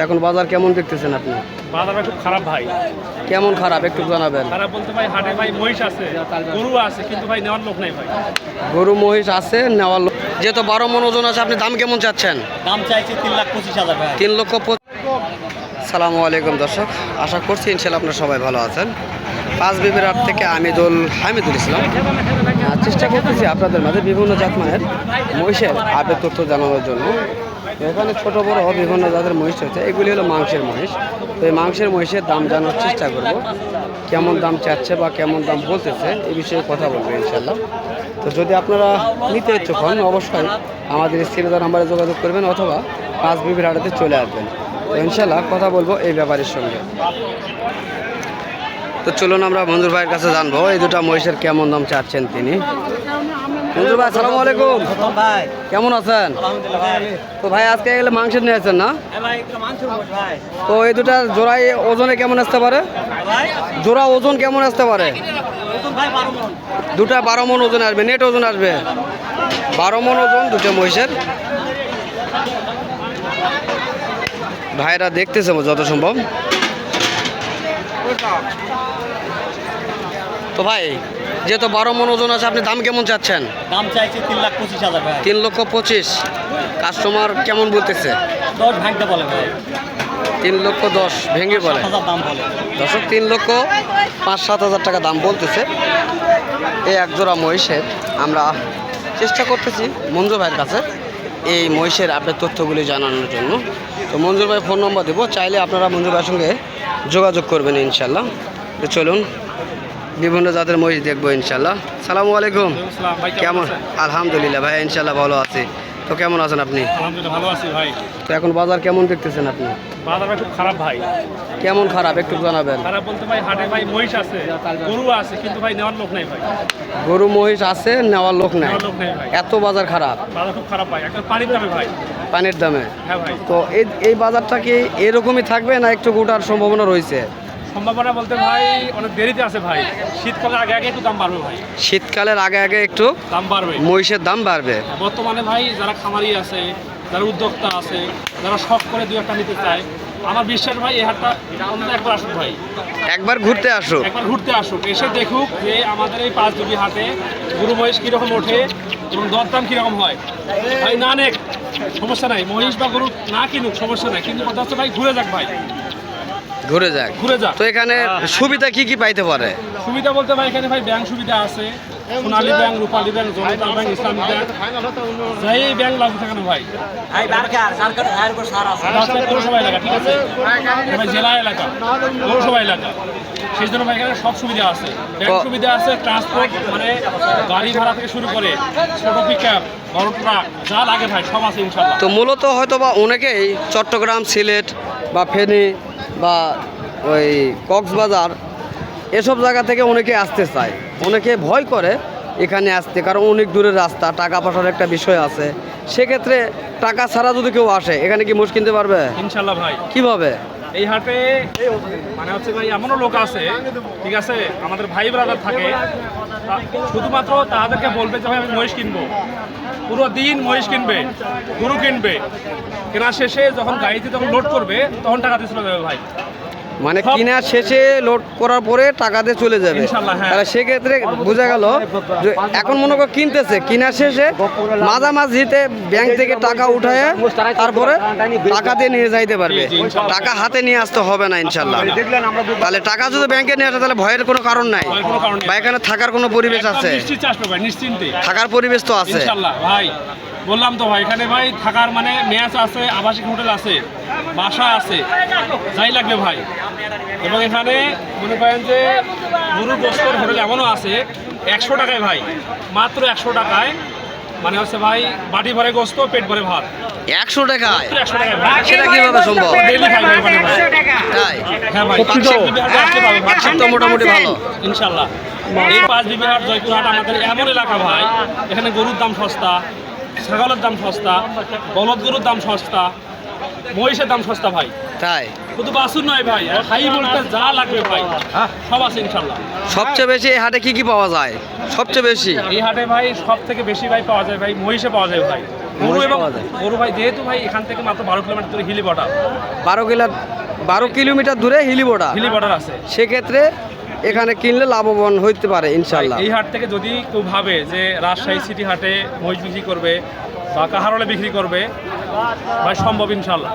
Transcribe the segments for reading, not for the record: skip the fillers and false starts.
এখন বাজার কেমন দেখতেছেন আপনি? বাজারটা খুব খারাপ ভাই। কেমন খারাপ একটু জানাবেন। খারাপ বলতে ভাই হাটে ভাই মহিষ আছে, গরু আছে, কিন্তু ভাই নেওয়ার লোক নাই ভাই। গরু মহিষ আছে, নেওয়ার লোক যেহেতু 12 মণ ওজন আছে, আপনি দাম কেমন চাচ্ছেন? দাম চাইছি 3,25,000 ভাই। 3,25,000। সালামু আলাইকুম দর্শক, আশা করছি ইনশাআল্লাহ আপনারা সবাই ভালো আছেন। পাঁচ বিবির হাট থেকে হামিদুল ইসলাম চেষ্টা করতেছি আপনাদের মাঝে বিভিন্ন জাতমানের মহিষের আপডেট তথ্য জানানোর জন্য। এখানে ছোট বড় বিভিন্ন জাতের মহিষ রয়েছে, এগুলি হলো মাংসের মহিষ। তো এই মাংসের মহিষের দাম জানার চেষ্টা করব, কেমন দাম চাচ্ছে বা কেমন দাম বলতেছে এই বিষয়ে কথা বলবো ইনশাল্লাহ। তো যদি আপনারা নিতে ইচ্ছুক হন অবশ্যই আমাদের স্ক্রিনে নাম্বারে যোগাযোগ করবেন অথবা পাঁচ বিবির হাটেতে চলে আসবেন। তো ইনশাল্লাহ কথা বলবো এই ব্যাপারের সঙ্গে। তো চলুন আমরা মঞ্জুর ভাইয়ের কাছে জানবো এই দুটা মহিষের কেমন দাম চাচ্ছেন তিনি। মঞ্জুর ভাই আসসালামু আলাইকুম, কেমন আছেন? তো ভাই আজকে এগুলো মাংসের নিয়ে আছেন না? তো এই দুটা জোড়াই ওজনে কেমন আসতে পারে? জোড়া ওজন কেমন আসতে পারে? দুটা 12 মণ ওজন আসবে, নেট ওজন আসবে 12 মণ ওজন দুটো মহিষের। ভাইরা দেখতেছে যত সম্ভব। তো ভাই যেহেতু 12 মণ ওজন আছে, আপনি দাম কেমন চাচ্ছেন? দাম চাইছি 3,25,000 ভাই। 3,25,000। কাস্টমার কেমন বলতেছে? 10 ভাঙতে বলে ভাই। 3,10,000 ভেঙে বলে দাম বলে দর্শক। 3,05,000-7,000 টাকা দাম বলতেছে এই এক জোড়া মহিষের। আমরা চেষ্টা করতেছি মঞ্জু ভাইয়ের কাছে এই মহিষের আপনার তথ্যগুলি জানানোর জন্য। তো মঞ্জুর ভাই ফোন নম্বর দেবো, চাইলে আপনারা মঞ্জুর ভাইয়ের সঙ্গে যোগাযোগ করবেন ইনশাল্লাহ। তো চলুন বিভিন্ন জাতের মহিষ দেখবো ইনশাল্লাহ। সালামু আলাইকুম, কেমন? আলহামদুলিল্লাহ ভাই ইনশাল্লাহ ভালো আছি। তো কেমন আছেন আপনি? আলহামদুলিল্লাহ ভালো আছি ভাই। তো এখন বাজার কেমন দেখতেছেন আপনি? বাজারটা খুব খারাপ ভাই। কেমন খারাপ একটু জানাবেন। খারাপ বলতে ভাই হাটে ভাই মহিষ আছে, গরু আছে, কিন্তু ভাই নেওয়ার লোক নাই ভাই। গরু মহিষ আছে, নেওয়ার লোক নাই, নেওয়ার লোক নাই ভাই। এত বাজার খারাপ। বাজার খুব খারাপ ভাই, একটা পানির দামে ভাই। পানির দামে? হ্যাঁ ভাই। তো এই বাজারটা কি এরকমই থাকবে না একটু গোটার সম্ভাবনা রয়েছে? সম্ভাবনা বলতে ভাই অনেক দেরিতে আছে ভাই। শীতকালের আগে আগে একটু দাম বাড়বে ভাই। শীতকালের আগে আগে একটু দাম বাড়বে, মহিষের দাম বাড়বে। বর্তমানে ভাই যারা খামারি আছে, যারা উদ্যোক্তা আছে, যারা শখ করে দু একটা নিতে চায়, আমার বিশ্বাস ভাই এই হাটটা একবার আসুক ভাই, একবার ঘুরতে আসুক, একবার ঘুরতে আসুক, এসে দেখুক যে আমাদের এই পাঁচ বিবি হাটে গরু মহিষ কীরকম ওঠে এবং দরদাম কীরকম হয়। ভাই না নেক সমস্যা নাই, মহিষ বা গরু না কিনুক সমস্যা নাই, কিন্তু কথা হচ্ছে ভাই ঘুরে যাক ভাই, ঘুরে যাক, ঘুরে যাক। তো এখানে সুবিধা কি কি পাইতে পারে? সুবিধা বলতে ভাই এখানে ভাই ব্যাংক সুবিধা আছে, সোনালী ব্যাংক, রূপালী ব্যাংক, জনতা ব্যাংক, ইসলামী ব্যাংক, যাই ব্যাংক লাগবে থাকে না ভাই। পৌরসভা এলাকা, ঠিক আছে ভাই, জেলা এলাকা, পৌরসভা এলাকা, সেই জন্য ভাই এখানে সব সুবিধা আছে। ব্যাংক সুবিধা আছে, ট্রান্সপোর্ট মানে গাড়ি ভাড়া থেকে শুরু করে ছোট পিকআপ, বড় ট্রাক, যা লাগে ভাই সব আছে ইনশাআল্লাহ। তো মূলত হয়তো বা অনেকেই চট্টগ্রাম, সিলেট বা ফেনী বা ওই কক্সবাজার এসব জায়গা থেকে অনেকে আসতে চায়, অনেকে ভয় করে এখানে আসতে, কারণ অনেক দূরের রাস্তা, টাকা পয়সার একটা বিষয় আছে। সেক্ষেত্রে টাকা ছাড়া যদি কেউ আসে এখানে কি মোষ কিনতে পারবে ইনশাআল্লাহ ভাই। কিভাবে? এই হাটে মানে হচ্ছে ভাই এমনও লোক আছে, ঠিক আছে, আমাদের ভাই ব্রাদার থাকে, শুধুমাত্র তাদেরকে বলবে যে ভাই আমি মহিষ কিনবো, পুরো দিন মহিষ কিনবে, গরু কিনবে, কেনার শেষে যখন গাড়িতে যখন লোড করবে তখন টাকা দিয়ে চলে যাবে ভাই। মানে কিনা শেষে লোড করার পরে টাকা দিয়ে চলে যাবে ইনশাআল্লাহ। হ্যাঁ, তাহলে সেক্ষেত্রে বোঝা গেল যে এখন মনে করো কিনতেছে, কিনা শেষে মাঝামাঝিতে ব্যাংক থেকে টাকা উঠায় তারপরে টাকা দিয়ে নিয়ে যাইতে পারবে, টাকা হাতে নিয়ে আসতে হবে না ইনশাল্লাহ। তাহলে টাকা যদি ব্যাংকে নিয়ে আসে তাহলে ভয়ের কোনো কারণ নাই বা এখানে থাকার কোনো পরিবেশ আছে? নিশ্চিন্তে আসবে ভাই, নিশ্চিন্তে থাকার পরিবেশ তো আছে ইনশাআল্লাহ ভাই। বললাম তো ভাই এখানে ভাই থাকার মানে মেস আছে, আবাসিক হোটেল আছে, বাসা আছে, যাই লাগবে ভাই। এবং এখানে মনে করেন যে গরুর গোস্তের হোটেল এমনও আছে 100 টাকায় ভাই, মাত্র 100 টাকায়, মানে হচ্ছে ভাই বাটি ভরে গোস্ত, পেট ভরে ভাত। 100 টাকায়? 100 টাকায় ভাই, সেটা কিভাবে সম্ভব? ডেইলি খাই ভাই ওখানে ভাই। তাই? হ্যাঁ ভাই, পাচ্ছেন তো মোটামুটি ভালো ইনশাআল্লাহ। এই পাঁচ বিবি হাট, জয়পুর হাট আমাদের এমন এলাকা ভাই, এখানে গরুর দাম সস্তা, ছাগলের দাম সস্তা, বলদ গরুর দাম সস্তা, মহিষের দাম সস্তা ভাই। তাই? শুধু বাছুর নয় ভাই, হাই বলতে যা লাগবে ভাই সব আছে ইনশাআল্লাহ। সবচেয়ে বেশি এই হাটে কি কি পাওয়া যায়? সবচেয়ে বেশি এই হাটে ভাই সব থেকে বেশি ভাই পাওয়া যায় ভাই মহিষে পাওয়া যায় ভাই। গরু মহিষ এবং পাওয়া যায়। গরু ভাই যেহেতু ভাই এখান থেকে মাত্র 12 কিলোমিটার দূরে হিলি বর্ডার 12 কিলোমিটার দূরে হিলিবোটা, হিলি বর্ডার আছে। সেক্ষেত্রে এখানে কিনলে লাভবান হইতে পারে ইনশাল্লাহ। এই হাট থেকে যদি কেউ ভাবে যে রাজশাহী সিটি হাটে মহিষ বিক্রি করবে বা কাহারলে বিক্রি করবে, ভাই সম্ভব ইনশাল্লাহ।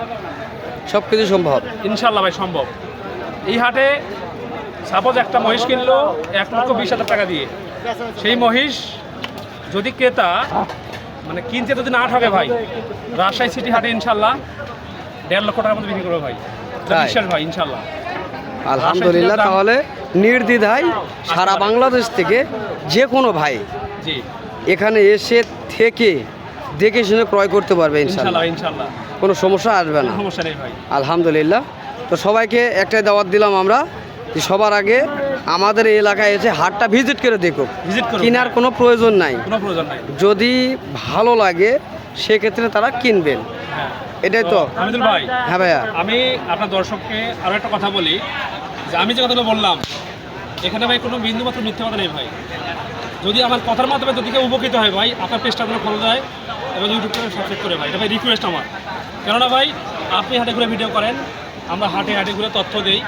সব কিছু সম্ভব। ইনশাল্লাহ ভাই সম্ভব। এই হাটে সাপোজ একটা মহিষ কিনলো 1,20,000 টাকা দিয়ে, সেই মহিষ যদি ক্রেতা মানে কিনতে যদি না ঠকে ভাই, রাজশাহী সিটি হাটে ইনশাল্লাহ 1.5 লক্ষ টাকার মতো বিক্রি করবে ভাই। তাই? বিশ্বাস ভাই ইনশাল্লাহ। আলহামদুলিল্লাহ, তাহলে নির্দ্বিধায় সারা বাংলাদেশ থেকে যে কোনো ভাই জি এখানে এসে থেকে দেখে শুনে ক্রয় করতে পারবে ইনশাল্লাহ, ইনশাল্লাহ কোনো সমস্যা আসবে না। সমস্যা নেই ভাই। আলহামদুলিল্লাহ। তো সবাইকে একটাই দাওয়াত দিলাম আমরা যে সবার আগে আমাদের এই এলাকায় এসে হাটটা ভিজিট করে দেখুক, ভিজিট করুন, কেনার কোনো প্রয়োজন নাই। কোনো প্রয়োজন নাই। যদি ভালো লাগে সেক্ষেত্রে তারা কিনবেন, হ্যাঁ এটাই তো। হামিদুল ভাই, হ্যাঁ ভাইয়া, আমি আপনার দর্শককে আরও একটা কথা বলি যে আমি যে কথাটা বললাম এখানে ভাই কোনো বিন্দুমাত্র মিথ্যা কথা নেই ভাই। যদি আমার কথার মাধ্যমে যদি কেউ উপকৃত হয় ভাই, আপনার পেজটা যেন ফলো দেয় এবং ইউটিউব চ্যানেল সাবস্ক্রাইব করে ভাই, এটা ভাই রিকোয়েস্ট আমার। কেননা ভাই আপনি হাটে ঘুরে ভিডিও করেন, আমরা হাটে হাটে ঘুরে তথ্য দেই।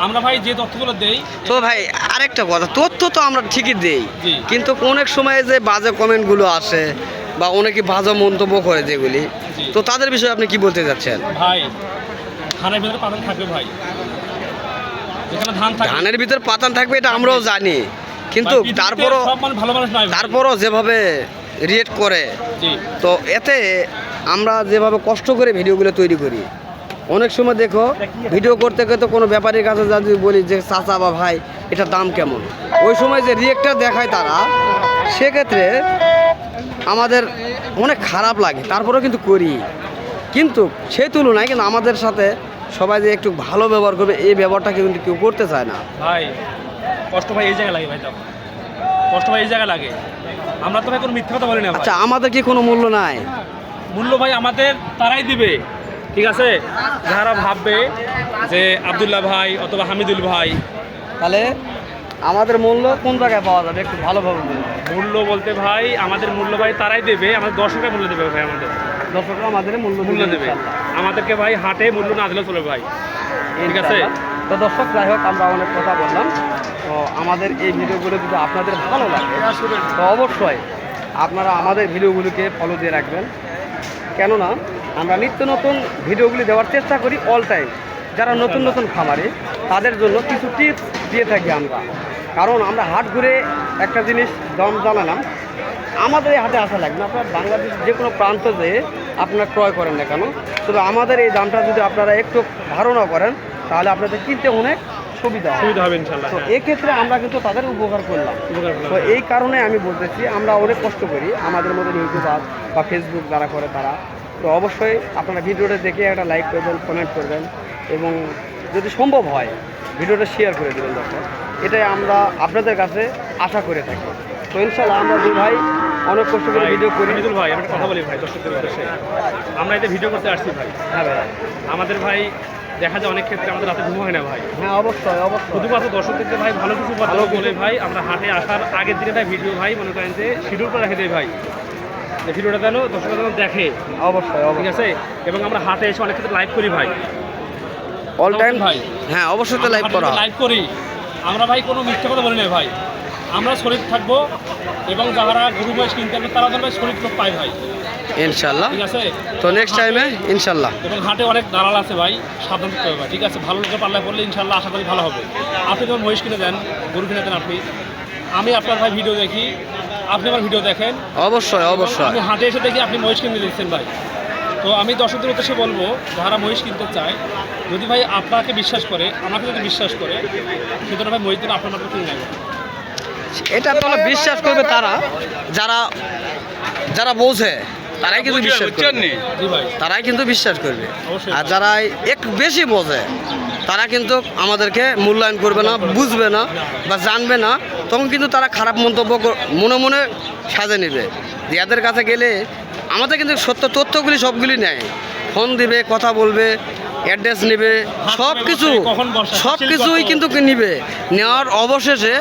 আমরা ভাই যে তথ্যগুলো দেই, তো ভাই আরেকটা কথা, তথ্য তো আমরা ঠিকই দেই, জি। কিন্তু অনেক সময় যে বাজে কমেন্টগুলো আসে বা অনেকে বাজে মন্তব্য করে যেগুলি, জি। তো তাদের বিষয়ে আপনি কি বলতে যাচ্ছেন? ভাই ধানের ভিতরে পাতান থাকবে ভাই, যেখানে ধান থাকে ধানের ভিতর পাতান থাকবে এটা আমরাও জানি, কিন্তু ভাই, পৃথিবীতে তারপরও সব মানুষ ভালো মানুষ নয় ভাই। তারপরও যেভাবে রিয়েক্ট করে, জি তো এতে আমরা যেভাবে কষ্ট করে ভিডিওগুলো তৈরি করি, অনেক সময় দেখো ভিডিও করতে করতে কোনো ব্যাপারীর কাছে যদি বলি যে চাচা বা ভাই এটার দাম কেমন, ওই সময় যে রিয়েক্টটা দেখায় তারা, সেক্ষেত্রে আমাদের অনেক খারাপ লাগে, তারপরেও কিন্তু করি। কিন্তু সেই তুলনায় কিন্তু আমাদের সাথে সবাই যে একটু ভালো ব্যবহার করবে, এই ব্যবহারটা কিন্তু কেউ করতে চায় না। ভাই কষ্ট ভাই এই জায়গায় লাগে ভাই, তাও কষ্ট ভাই এই জায়গায় লাগে। আমরা তো ভাই কোনো মিথ্যা কথা বলি না ভাই। আচ্ছা, আমাদের কি কোনো মূল্য নাই? মূল্য ভাই আমাদের তারাই দিবে, ঠিক আছে, যারা ভাববে যে আব্দুল্লাহ ভাই অথবা হামিদুল ভাই। তাহলে আমাদের মূল্য কোন জায়গায় পাওয়া যাবে একটু ভালোভাবে বলুন। মূল্য বলতে ভাই আমাদের মূল্য ভাই তারাই দেবে, আমাদের দর্শকরা মূল্য দেবে ভাই, আমাদের দর্শকরা আমাদের মূল্য মূল্য দেবে। আমাদেরকে ভাই হাটে মূল্য না দিলে চলবে ভাই, ঠিক আছে। তো দর্শক, যাই হোক, আমরা অনেক কথা বললাম। তো আমাদের এই ভিডিওগুলো যদি আপনাদের ভালো লাগে তো অবশ্যই আপনারা আমাদের ভিডিওগুলোকে ফলো দিয়ে রাখবেন, কেননা আমরা নিত্য নতুন ভিডিওগুলি দেওয়ার চেষ্টা করি অল টাইম। যারা নতুন নতুন খামারে তাদের জন্য কিছু টিপস দিয়ে থাকি আমরা, কারণ আমরা হাট ঘুরে একটা জিনিস দাম জানালাম, আমাদের এই হাটে আসা লাগবে না। আপনার বাংলাদেশ যে কোনো প্রান্ত যেয়ে আপনারা ক্রয় করেন না কেন, তবে আমাদের এই দামটা যদি আপনারা একটু ধারণা করেন তাহলে আপনাদের কিনতে অনেক সুবিধা হয়। সুবিধা হবে ইনশাল্লাহ। তো এক্ষেত্রে আমরা কিন্তু তাদের উপকার করলাম। তো এই কারণে আমি বলতেছি, আমরা অনেক কষ্ট করি, আমাদের মধ্যে ইউটিউবার বা ফেসবুক যারা করে তারা। তো অবশ্যই আপনারা ভিডিওটা দেখে একটা লাইক করবেন, কমেন্ট করবেন এবং যদি সম্ভব হয় ভিডিওটা শেয়ার করে দেবেন দর্শক। এটাই আমরা আপনাদের কাছে আশা করে থাকি। তো ইনশাল্লাহ আমরা দুই ভাই অনেক কষ্ট করে ভিডিও করি। হামিদুল ভাই, আমি একটা কথা বলি ভাই দর্শকদের উদ্দেশ্যে, আমরা এতে ভিডিও করতে আসছি ভাই। হ্যাঁ ভাই, আমাদের ভাই দেখা যায় অনেক ক্ষেত্রে আমাদের রাতে ঘুম হয় না ভাই। হ্যাঁ অবশ্যই অবশ্যই। শুধুমাত্র দর্শকদেরকে ভাই ভালো কিছু কথা বলে ভাই আমরা হাটে আসার আগের দিনে ভাই ভিডিও ভাই মনে করেন যে শিডিউল করে রেখে দেয় ভাই, যে ভিডিওটা যেন দর্শকরা যেন দেখে, অবশ্যই ঠিক অবশ্যই আছে। এবং আমরা হাটে এসে অনেক ক্ষেত্রে লাইভ করি ভাই, অল টাইম ভাই। হ্যাঁ অবশ্যই তো লাইভ করা। লাইভ করি আমরা ভাই, কোনো মিথ্যা কথা বলি না ভাই। আমরা শরীর থাকবো এবং যারা গরু মহিষ কিনতে হবে তারা যেন ভাই শরীর লোক পায় ভাই, ইনশাল্লাহ। ঠিক আছে। তো নেক্সট টাইমে ইনশাল্লাহ। এবং হাটে অনেক দালাল আছে ভাই, সাবধান থাকতে হবে ভাই, ঠিক আছে। ভালো লোকের পাল্লায় পড়লে ইনশাল্লাহ আশা করি ভালো হবে। আপনি যখন মহিষ কিনে দেন, গরু কিনে দেন আপনি, আমি আপনার ভাই ভিডিও দেখি, আপনি আমার ভিডিও দেখেন, অবশ্যই অবশ্যই। আমি হাটে এসে দেখি আপনি মহিষ কিনে দিচ্ছেন ভাই। তো আমি দর্শকদের উদ্দেশ্যে বলবো, যারা মহিষ কিনতে চায়, যদি ভাই আপনাকে বিশ্বাস করে, আমাকে যদি বিশ্বাস করে, সেজন্য ভাই মহিষ দিন আপনার মাত্র কিনে নেবে। এটা তো বিশ্বাস করবে তারা, যারা যারা বোঝে তারাই কিন্তু বিশ্বাস করবে। জি ভাই, তারাই কিন্তু বিশ্বাস করবে। অবশ্যই। আর যারা একটু বেশি বোঝে তারা কিন্তু আমাদেরকে মূল্যায়ন করবে না, বুঝবে না বা জানবে না, তখন কিন্তু তারা খারাপ মন্তব্য মনে মনে সাজে নেবে। যাদের কাছে গেলে আমাদের কিন্তু সত্য তথ্যগুলি সবগুলি নেয়, ফোন দিবে, কথা বলবে, অ্যাড্রেস নেবে, সব কিছু সব কিছুই কিন্তু নিবে। নেওয়ার অবশেষে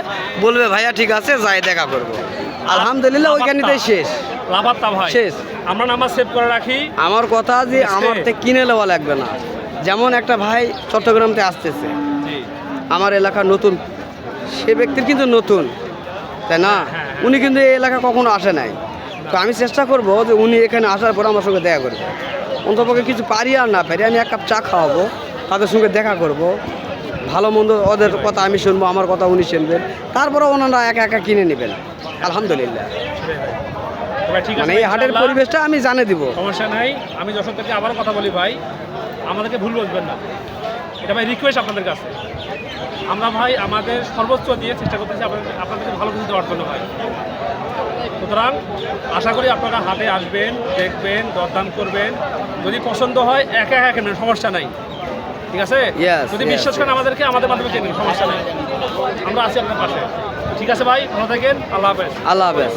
বলবে ভাইয়া ঠিক আছে, যাই দেখা করবো। আলহামদুলিল্লাহ ওইখানেই শেষ লাভাত্তা ভাই শেষ। আমরা নাম্বার সেভ করে রাখি। আমার কথা যে আমার থেকে কিনে নেওয়া লাগবে না। যেমন একটা ভাই চট্টগ্রাম থেকে আসতেছে, জি আমার এলাকা নতুন, সে ব্যক্তির কিন্তু নতুন, তাই না? উনি কিন্তু এই এলাকা কখনো আসে নাই। তো আমি চেষ্টা করব যে উনি এখানে আসার পর আমার সঙ্গে দেখা করবে। অন্তপক্ষে কিছু পারি আর না পারি, আমি এক কাপ চা খাওয়াবো, তাদের সঙ্গে দেখা করব, ভালো মন্দ ওদের কথা আমি শুনবো, আমার কথা উনি শুনবেন, তারপরে ওনারা একা একা কিনে নেবেন। আলহামদুলিল্লাহ। ভাই ঠিক আছে মানে ভাই, এই হাটের ইনশাআল্লাহ। পরিবেশটা আমি জানিয়ে দিব। সমস্যা নাই, আমি যশোর থেকে আবারও কথা বলি ভাই, আমাদেরকে ভুল বুঝবেন না, এটা ভাই রিকোয়েস্ট আপনাদের কাছে। আমরা ভাই আমাদের সর্বোচ্চ দিয়ে চেষ্টা করতেছি আপনাদেরকে ভালো কিছু দেওয়ার জন্য ভাই। সুতরাং আশা করি আপনারা হাটে আসবেন, দেখবেন, দরদাম করবেন, যদি পছন্দ হয় একা একা কেনেন, সমস্যা নাই, ঠিক আছে? Yes, যদি yes, বিশ্বাস করেন আমাদেরকে, আমাদের মাধ্যমে কেনেন, সমস্যা নাই, আমরা আছি আপনার পাশে। ঠিক আছে ভাই, ভালো থাকেন, আল্লাহ হাফেজ। আল্লাহ হাফেজ।